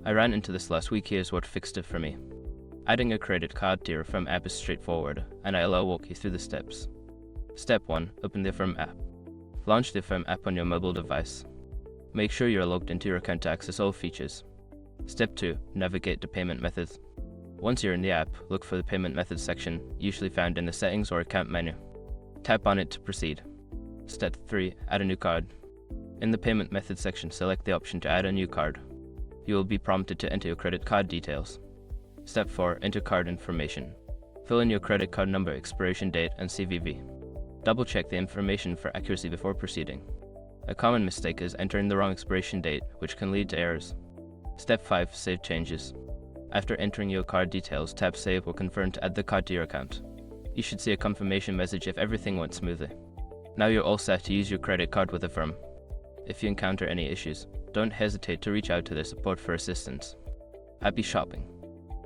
I ran into this last week. Here's what fixed it for me. Adding a credit card to your Affirm app is straightforward, and I'll walk you through the steps. Step 1. Open the Affirm app. Launch the Affirm app on your mobile device. Make sure you're logged into your account to access all features. Step 2. Navigate to payment methods. Once you're in the app, look for the payment methods section, usually found in the settings or account menu. Tap on it to proceed. Step 3. Add a new card. In the payment methods section, select the option to add a new card. You will be prompted to enter your credit card details. Step 4. Enter card information. Fill in your credit card number, expiration date, and CVV. Double-check the information for accuracy before proceeding. A common mistake is entering the wrong expiration date, which can lead to errors. Step 5. Save changes. After entering your card details, tap Save or Confirm to add the card to your account. You should see a confirmation message if everything went smoothly. Now you're all set to use your credit card with Affirm. If you encounter any issues, don't hesitate to reach out to their support for assistance. Happy shopping!